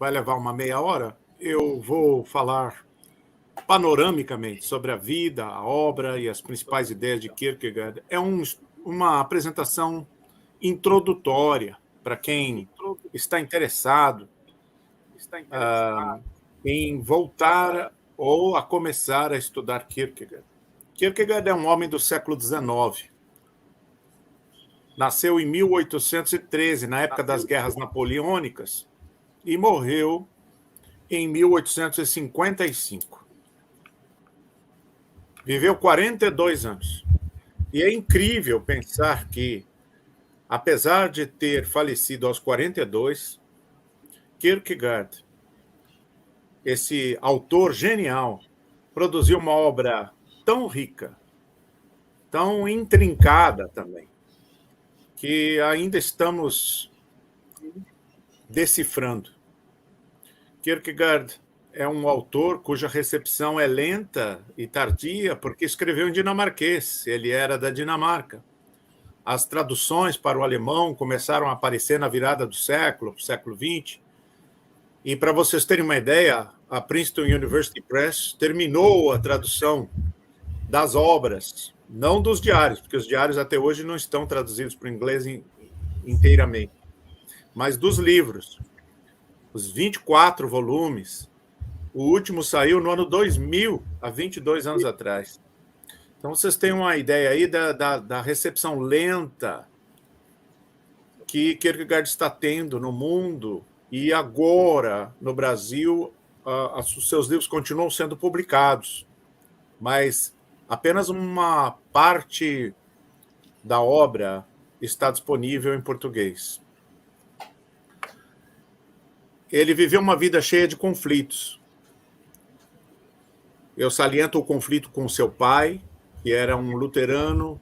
vai levar uma meia hora, eu vou falar panoramicamente sobre a vida, a obra e as principais ideias de Kierkegaard. É uma apresentação introdutória para quem está interessado em voltar ou a começar a estudar Kierkegaard. Kierkegaard é um homem do século XIX. Nasceu em 1813, na época das guerras napoleônicas, e morreu em 1855. Viveu 42 anos. E é incrível pensar que, apesar de ter falecido aos 42, Kierkegaard, esse autor genial, produziu uma obra tão rica, tão intrincada também, que ainda estamos decifrando. Kierkegaard é um autor cuja recepção é lenta e tardia, porque escreveu em dinamarquês, ele era da Dinamarca. As traduções para o alemão começaram a aparecer na virada do século XX. E, para vocês terem uma ideia, a Princeton University Press terminou a tradução das obras, não dos diários, porque os diários até hoje não estão traduzidos para o inglês inteiramente, mas dos livros. Os 24 volumes. O último saiu no ano 2000, há 22 anos atrás. Então, vocês têm uma ideia aí da recepção lenta que Kierkegaard está tendo no mundo, e agora, no Brasil, os seus livros continuam sendo publicados, mas apenas uma parte da obra está disponível em português. Ele viveu uma vida cheia de conflitos. Eu saliento o conflito com seu pai, que era um luterano,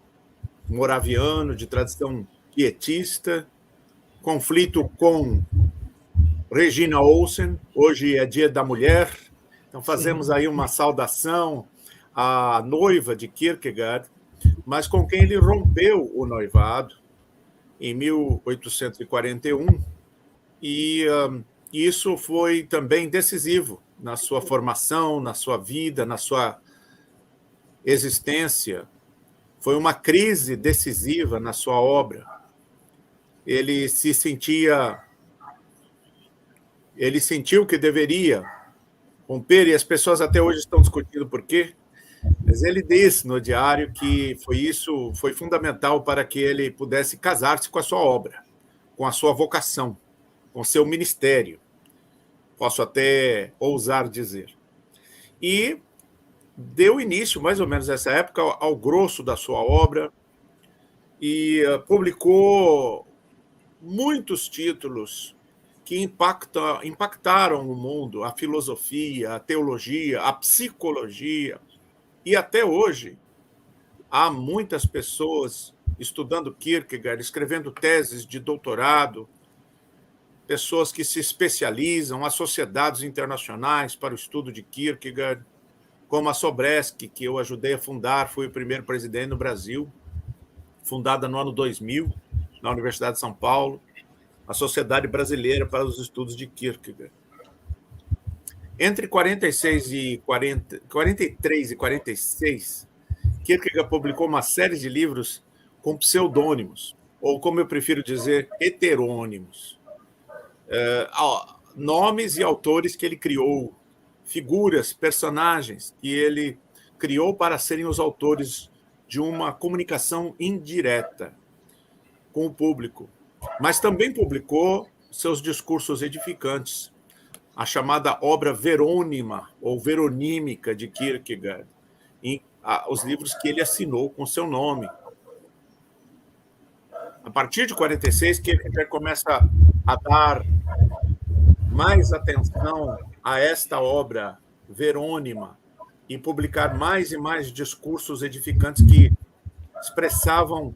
moraviano, de tradição pietista, conflito com Regina Olsen, hoje é Dia da Mulher, então fazemos aí uma saudação à noiva de Kierkegaard, mas com quem ele rompeu o noivado em 1841, e isso foi também decisivo na sua formação, na sua vida, na sua existência. Foi uma crise decisiva na sua obra. Ele sentiu que deveria romper, e as pessoas até hoje estão discutindo por quê, mas ele disse no diário que foi fundamental para que ele pudesse casar-se com a sua obra, com a sua vocação, com o seu ministério, posso até ousar dizer. E deu início, mais ou menos nessa época, ao grosso da sua obra, e publicou muitos títulos que impactaram o mundo, a filosofia, a teologia, a psicologia, e até hoje há muitas pessoas estudando Kierkegaard, escrevendo teses de doutorado, pessoas que se especializam, as sociedades internacionais para o estudo de Kierkegaard, como a Sobreski, que eu ajudei a fundar, fui o primeiro presidente no Brasil, fundada no ano 2000, na Universidade de São Paulo, a Sociedade Brasileira para os Estudos de Kierkegaard. Entre 43 e 46, Kierkegaard publicou uma série de livros com pseudônimos, ou, como eu prefiro dizer, heterônimos. Nomes e autores que ele criou, figuras, personagens que ele criou para serem os autores de uma comunicação indireta com o público. Mas também publicou seus discursos edificantes, a chamada obra verônima ou veronímica de Kierkegaard, os livros que ele assinou com seu nome. A partir de 46, Kierkegaard começa a dar mais atenção a esta obra verônima e publicar mais e mais discursos edificantes que expressavam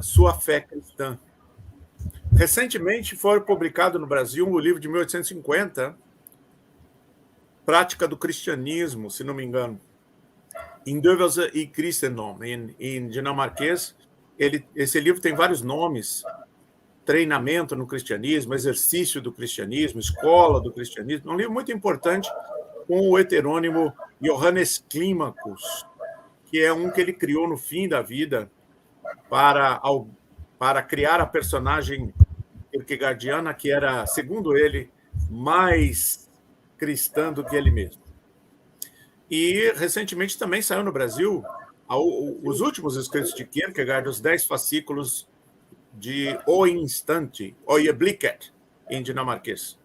sua fé cristã. Recentemente foi publicado no Brasil o livro de 1850, Prática do Cristianismo, se não me engano, Indøvelse i Kristendom, em dinamarquês. Esse livro tem vários nomes, treinamento no cristianismo, exercício do cristianismo, escola do cristianismo. Um livro muito importante com o heterônimo Johannes Climacus, que é um que ele criou no fim da vida para criar a personagem kierkegaardiana, que era, segundo ele, mais cristã do que ele mesmo. E, recentemente, também saiu no Brasil os últimos escritos de Kierkegaard, os 10 fascículos de O Instante, Øyeblikket, em dinamarquês.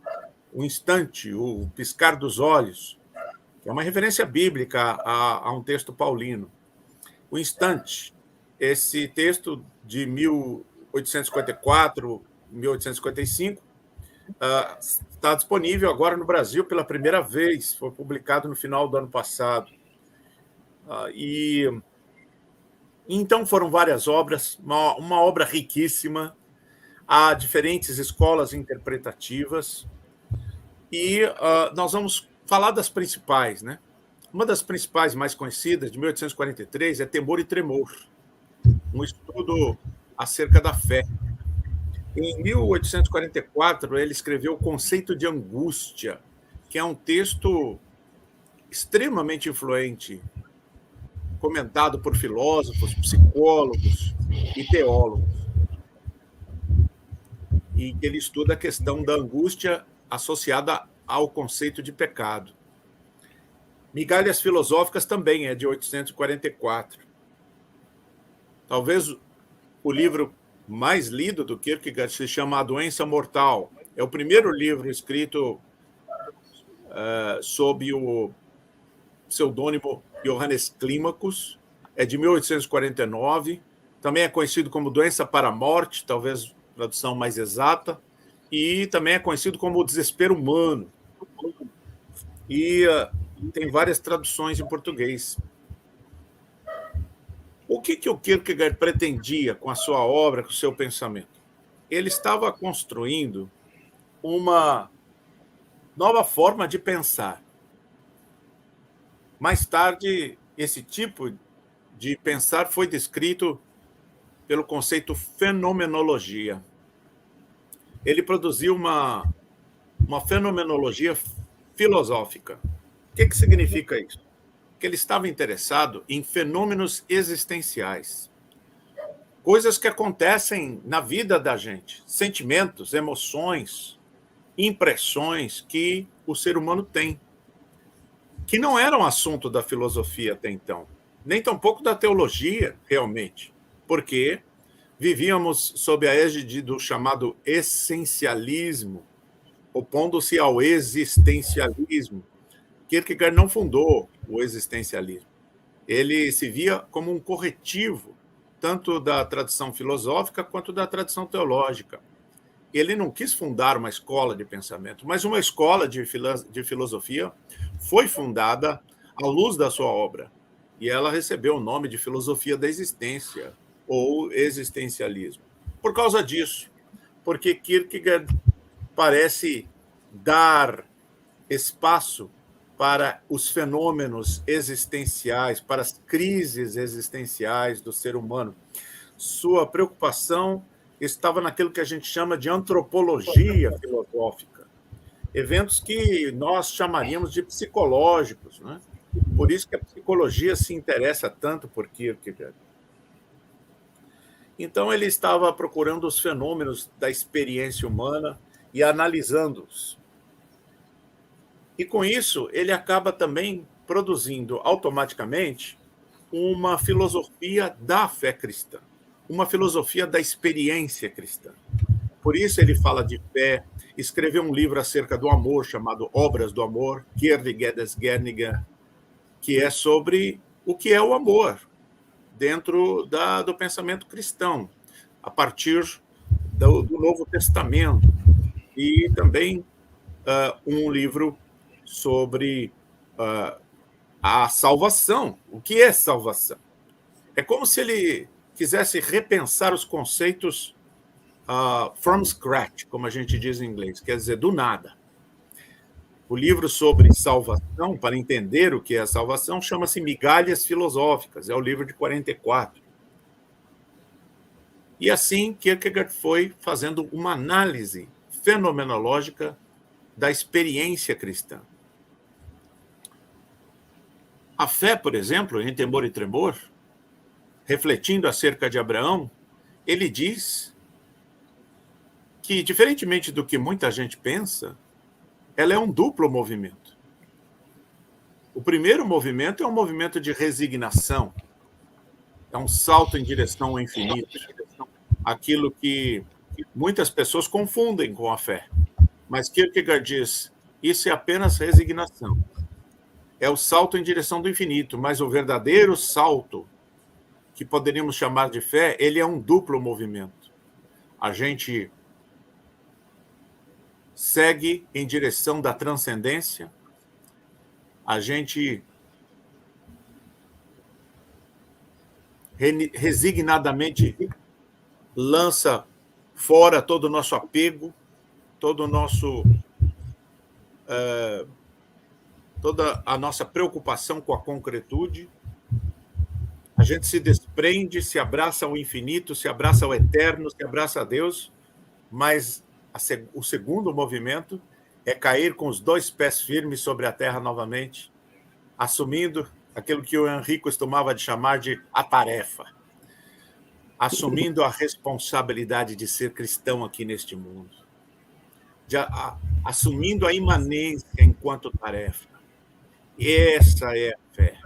O instante, o piscar dos olhos, que é uma referência bíblica a um texto paulino. O Instante, esse texto de 1854, 1855, está disponível agora no Brasil pela primeira vez, foi publicado no final do ano passado. Então foram várias obras, uma obra riquíssima, há diferentes escolas interpretativas, e nós vamos falar das principais, né? Uma das principais mais conhecidas, de 1843, é Temor e Tremor, um estudo acerca da fé. Em 1844, ele escreveu O Conceito de Angústia, que é um texto extremamente influente, comentado por filósofos, psicólogos e teólogos. E que ele estuda a questão da angústia associada ao conceito de pecado. Migalhas Filosóficas também é de 1844. Talvez o livro mais lido do Kierkegaard se chama A Doença Mortal. É o primeiro livro escrito sob o pseudônimo Johannes Climacus, é de 1849, também é conhecido como Doença para a Morte, talvez tradução mais exata, e também é conhecido como O Desespero Humano. E tem várias traduções em português. O que o Kierkegaard pretendia com a sua obra, com o seu pensamento? Ele estava construindo uma nova forma de pensar. Mais tarde, esse tipo de pensar foi descrito pelo conceito fenomenologia. Ele produziu uma fenomenologia filosófica. O que significa isso? Que ele estava interessado em fenômenos existenciais, coisas que acontecem na vida da gente, sentimentos, emoções, impressões que o ser humano tem, que não eram assunto da filosofia até então, nem tampouco da teologia, realmente, porque vivíamos sob a égide do chamado essencialismo, opondo-se ao existencialismo. Kierkegaard não fundou o existencialismo. Ele se via como um corretivo, tanto da tradição filosófica quanto da tradição teológica. Ele não quis fundar uma escola de pensamento, mas uma escola de filosofia foi fundada à luz da sua obra. E ela recebeu o nome de Filosofia da Existência, ou existencialismo. Por causa disso, porque Kierkegaard parece dar espaço para os fenômenos existenciais, para as crises existenciais do ser humano. Sua preocupação estava naquilo que a gente chama de antropologia filosófica, eventos que nós chamaríamos de psicológicos, né? Por isso que a psicologia se interessa tanto por Kierkegaard. Então, ele estava procurando os fenômenos da experiência humana e analisando-os. E, com isso, ele acaba também produzindo automaticamente uma filosofia da fé cristã, uma filosofia da experiência cristã. Por isso, ele fala de fé, escreveu um livro acerca do amor, chamado Obras do Amor, Kierkegaard, que é sobre o que é o amor, dentro do pensamento cristão, a partir do Novo Testamento. E também um livro sobre a salvação. O que é salvação? É como se ele quisesse repensar os conceitos from scratch, como a gente diz em inglês, quer dizer, do nada. O livro sobre salvação, para entender o que é a salvação, chama-se Migalhas Filosóficas, é o livro de 44. E assim, Kierkegaard foi fazendo uma análise fenomenológica da experiência cristã. A fé, por exemplo, em Temor e Tremor, refletindo acerca de Abraão, ele diz que, diferentemente do que muita gente pensa, ela é um duplo movimento. O primeiro movimento é um movimento de resignação, é um salto em direção ao infinito, aquilo que muitas pessoas confundem com a fé. Mas Kierkegaard diz, isso é apenas resignação. É o salto em direção do infinito, mas o verdadeiro salto, que poderíamos chamar de fé, ele é um duplo movimento. A gente segue em direção da transcendência, a gente resignadamente lança fora todo o nosso apego, todo o nosso toda a nossa preocupação com a concretude. A gente se desprende, se abraça ao infinito, se abraça ao eterno, se abraça a Deus, mas o segundo movimento é cair com os dois pés firmes sobre a terra novamente, assumindo aquilo que o Henri costumava de chamar de a tarefa, assumindo a responsabilidade de ser cristão aqui neste mundo, assumindo a imanência enquanto tarefa. Essa é a fé.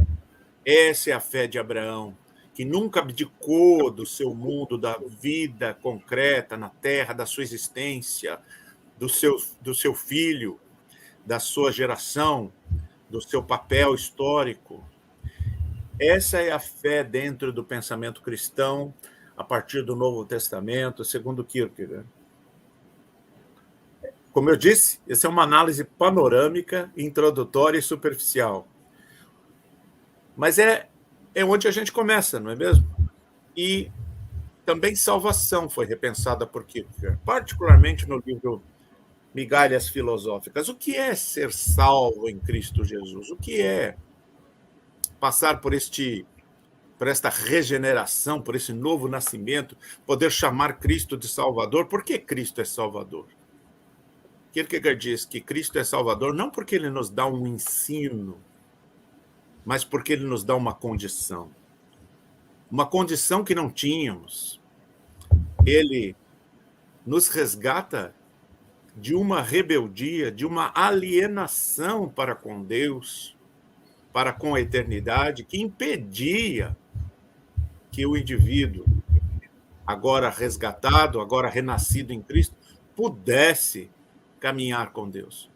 Essa é a fé de Abraão, que nunca abdicou do seu mundo, da vida concreta na terra, da sua existência, do seu filho, da sua geração, do seu papel histórico. Essa é a fé dentro do pensamento cristão, a partir do Novo Testamento, segundo Kierkegaard. Como eu disse, essa é uma análise panorâmica, introdutória e superficial. Mas é onde a gente começa, não é mesmo? E também salvação foi repensada por Kierkegaard, particularmente no livro Migalhas Filosóficas. O que é ser salvo em Cristo Jesus? O que é passar por esta regeneração, por esse novo nascimento, poder chamar Cristo de Salvador? Por que Cristo é Salvador? Kierkegaard diz que Cristo é Salvador não porque ele nos dá um ensino, mas porque ele nos dá uma condição que não tínhamos. Ele nos resgata de uma rebeldia, de uma alienação para com Deus, para com a eternidade, que impedia que o indivíduo, agora resgatado, agora renascido em Cristo, pudesse caminhar com Deus.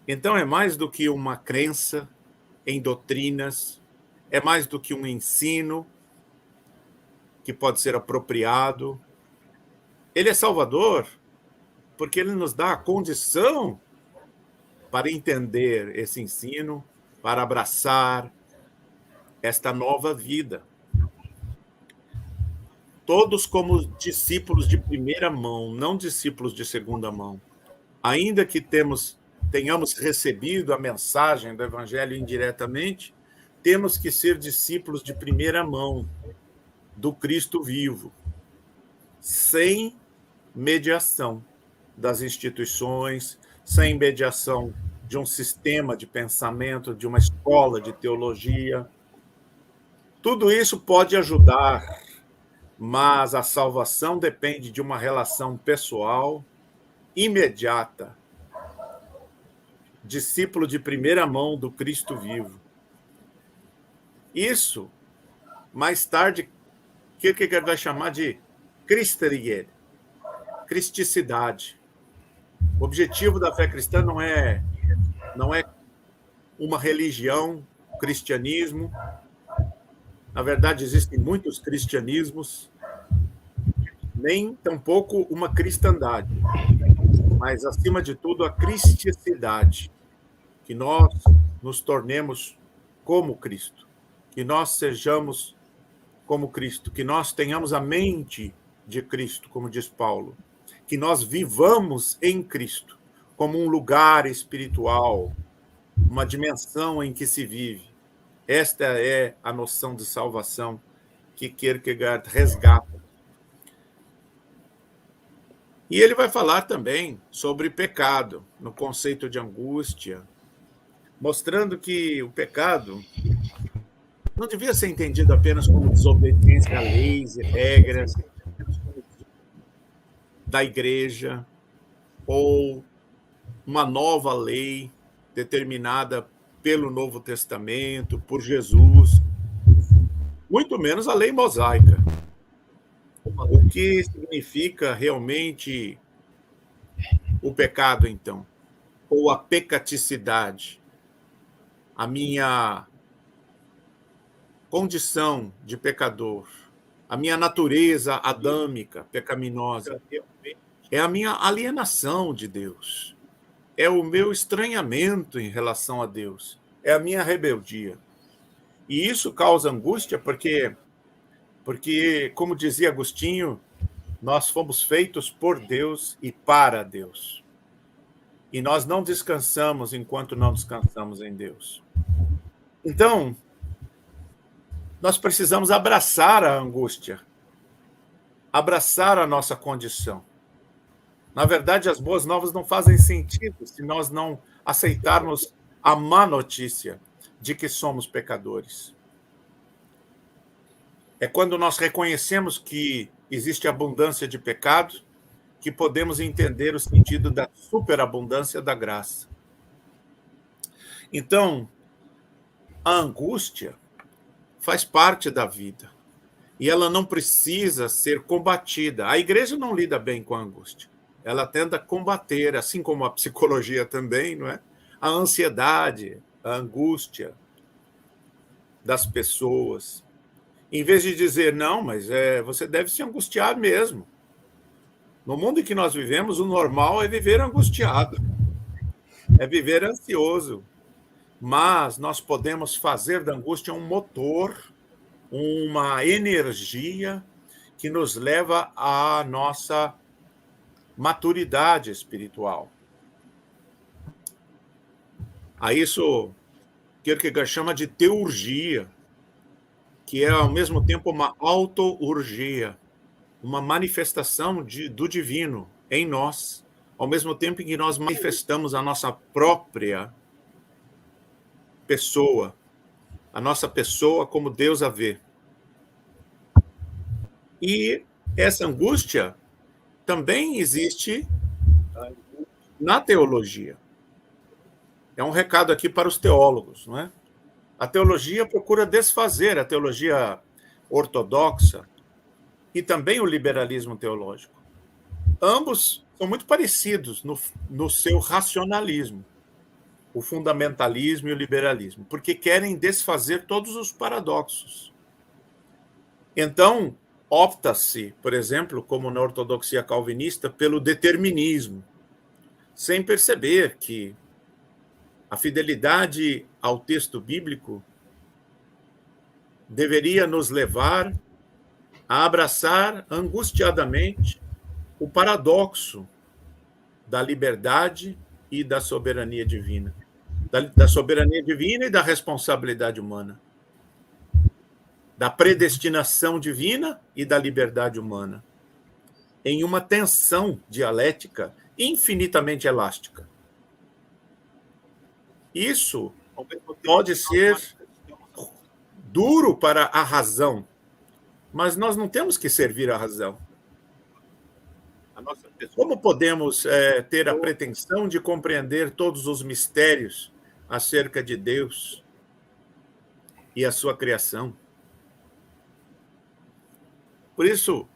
Então é mais do que uma crença em doutrinas, é mais do que um ensino que pode ser apropriado. Ele é Salvador porque ele nos dá a condição para entender esse ensino, para abraçar esta nova vida. Todos como discípulos de primeira mão, não discípulos de segunda mão. Ainda que tenhamos recebido a mensagem do Evangelho indiretamente, temos que ser discípulos de primeira mão do Cristo vivo, sem mediação das instituições, sem mediação de um sistema de pensamento, de uma escola de teologia. Tudo isso pode ajudar, mas a salvação depende de uma relação pessoal, imediata, discípulo de primeira mão do Cristo vivo. Isso, mais tarde, Kierkegaard vai chamar de Christeriet, cristicidade. O objetivo da fé cristã não é uma religião, cristianismo. Na verdade, existem muitos cristianismos, nem tampouco uma cristandade, mas, acima de tudo, a cristicidade, que nós nos tornemos como Cristo, que nós sejamos como Cristo, que nós tenhamos a mente de Cristo, como diz Paulo, que nós vivamos em Cristo, como um lugar espiritual, uma dimensão em que se vive. Esta é a noção de salvação que Kierkegaard resgata. E ele vai falar também sobre pecado, no conceito de angústia, mostrando que o pecado não devia ser entendido apenas como desobediência a leis e regras da igreja ou uma nova lei determinada pelo Novo Testamento, por Jesus, muito menos a lei mosaica. O que significa realmente o pecado, então? Ou a pecaticidade? A minha condição de pecador, a minha natureza adâmica, pecaminosa, é a minha alienação de Deus, é o meu estranhamento em relação a Deus, é a minha rebeldia. E isso causa angústia porque, como dizia Agostinho, nós fomos feitos por Deus e para Deus. E nós não descansamos enquanto não descansamos em Deus. Então, nós precisamos abraçar a angústia, abraçar a nossa condição. Na verdade, as boas novas não fazem sentido se nós não aceitarmos a má notícia de que somos pecadores. É quando nós reconhecemos que existe abundância de pecado que podemos entender o sentido da superabundância da graça. Então, a angústia faz parte da vida e ela não precisa ser combatida. A igreja não lida bem com a angústia. Ela tenta combater, assim como a psicologia também, não é? A ansiedade, a angústia das pessoas. Em vez de dizer, não, mas você deve se angustiar mesmo. No mundo em que nós vivemos, o normal é viver angustiado, é viver ansioso. Mas nós podemos fazer da angústia um motor, uma energia que nos leva à nossa maturidade espiritual. A isso Kierkegaard chama de teurgia, que é ao mesmo tempo uma autourgia, uma manifestação do divino em nós, ao mesmo tempo em que nós manifestamos a nossa própria pessoa, a nossa pessoa como Deus a vê. E essa angústia também existe na teologia. É um recado aqui para os teólogos, não é? A teologia procura desfazer a teologia ortodoxa e também o liberalismo teológico. Ambos são muito parecidos no seu racionalismo, o fundamentalismo e o liberalismo, porque querem desfazer todos os paradoxos. Então, opta-se, por exemplo, como na ortodoxia calvinista, pelo determinismo, sem perceber que a fidelidade ao texto bíblico deveria nos levar a abraçar angustiadamente o paradoxo da liberdade e da soberania divina. Da soberania divina e da responsabilidade humana. Da predestinação divina e da liberdade humana. Em uma tensão dialética infinitamente elástica. Isso pode ser duro para a razão, mas nós não temos que servir a razão. Como podemos ter a pretensão de compreender todos os mistérios acerca de Deus e a sua criação? Por isso,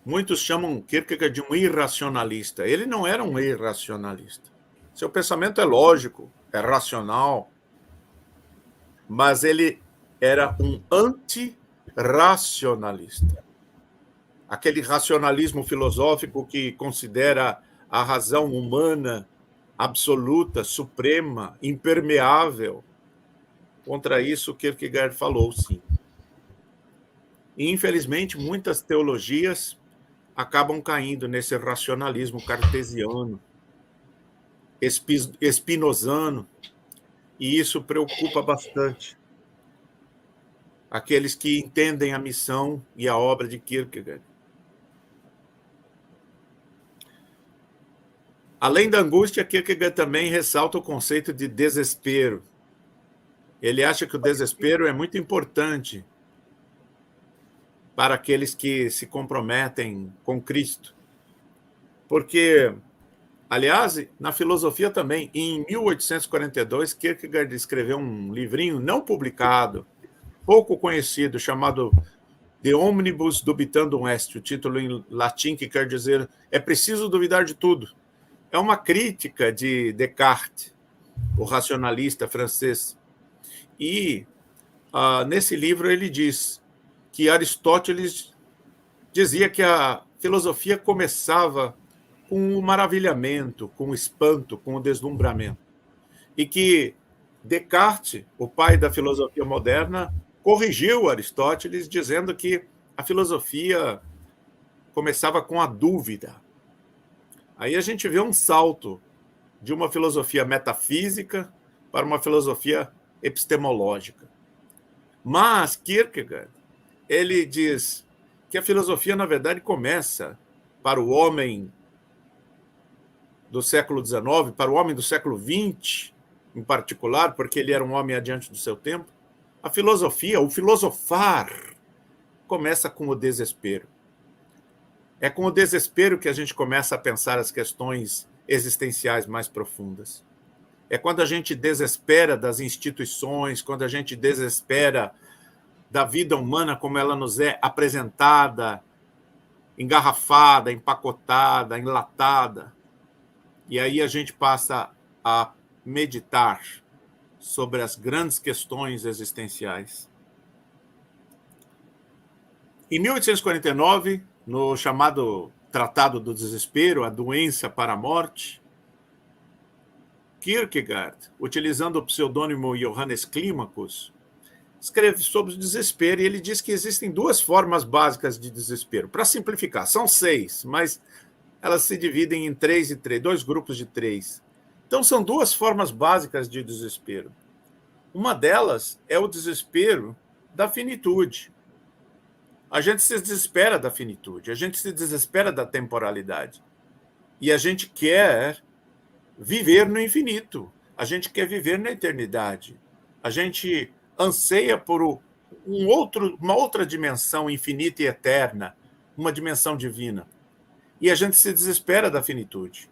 muitos chamam Kierkegaard de um irracionalista. Ele não era um irracionalista. Seu pensamento é lógico, é racional, mas ele era um antirracionalista. Aquele racionalismo filosófico que considera a razão humana absoluta, suprema, impermeável. Contra isso, Kierkegaard falou, sim. E, infelizmente, muitas teologias acabam caindo nesse racionalismo cartesiano, espinozano, e isso preocupa bastante aqueles que entendem a missão e a obra de Kierkegaard. Além da angústia, Kierkegaard também ressalta o conceito de desespero. Ele acha que o desespero é muito importante para aqueles que se comprometem com Cristo. Porque, aliás, na filosofia também, em 1842, Kierkegaard escreveu um livrinho não publicado, pouco conhecido, chamado De Omnibus Dubitandum Est, o título em latim que quer dizer é preciso duvidar de tudo. É uma crítica de Descartes, o racionalista francês. E nesse livro ele diz que Aristóteles dizia que a filosofia começava com o maravilhamento, com o espanto, com o deslumbramento. E que Descartes, o pai da filosofia moderna, corrigiu Aristóteles, dizendo que a filosofia começava com a dúvida. Aí a gente vê um salto de uma filosofia metafísica para uma filosofia epistemológica. Mas Kierkegaard, ele diz que a filosofia, na verdade, começa para o homem do século XIX, para o homem do século XX, em particular, porque ele era um homem adiante do seu tempo. A filosofia, o filosofar, começa com o desespero. É com o desespero que a gente começa a pensar as questões existenciais mais profundas. É quando a gente desespera das instituições, quando a gente desespera da vida humana como ela nos é apresentada, engarrafada, empacotada, enlatada. E aí a gente passa a meditar sobre as grandes questões existenciais. Em 1849, no chamado Tratado do Desespero, a doença para a morte, Kierkegaard, utilizando o pseudônimo Johannes Climacus, escreve sobre o desespero e ele diz que existem duas formas básicas de desespero. Para simplificar, são 6, mas elas se dividem em 3 e 3, 2 grupos de 3. Então, são duas formas básicas de desespero. Uma delas é o desespero da finitude. A gente se desespera da finitude, a gente se desespera da temporalidade. E a gente quer viver no infinito, a gente quer viver na eternidade. A gente anseia por uma outra dimensão infinita e eterna, uma dimensão divina. E a gente se desespera da finitude.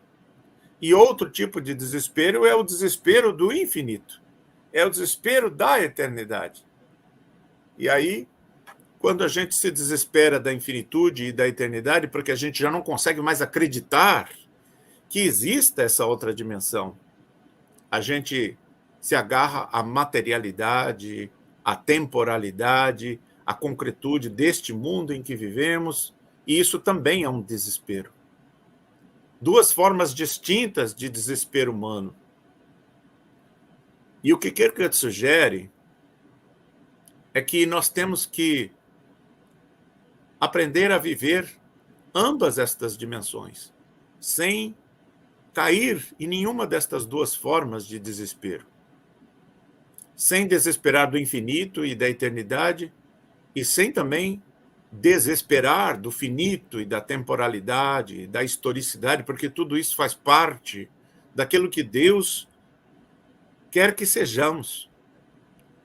E outro tipo de desespero é o desespero do infinito. É o desespero da eternidade. E aí, quando a gente se desespera da infinitude e da eternidade, porque a gente já não consegue mais acreditar que exista essa outra dimensão, a gente se agarra à materialidade, à temporalidade, à concretude deste mundo em que vivemos, e isso também é um desespero. Duas formas distintas de desespero humano. E o que Kierkegaard sugere é que nós temos que aprender a viver ambas estas dimensões, sem cair em nenhuma destas duas formas de desespero. Sem desesperar do infinito e da eternidade, e sem também desesperar do finito e da temporalidade, da historicidade, porque tudo isso faz parte daquilo que Deus quer que sejamos.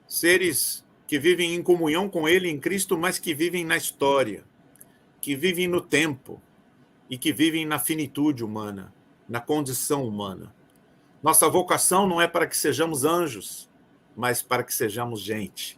Seres que vivem em comunhão com Ele em Cristo, mas que vivem na história, que vivem no tempo e que vivem na finitude humana, na condição humana. Nossa vocação não é para que sejamos anjos, mas para que sejamos gente.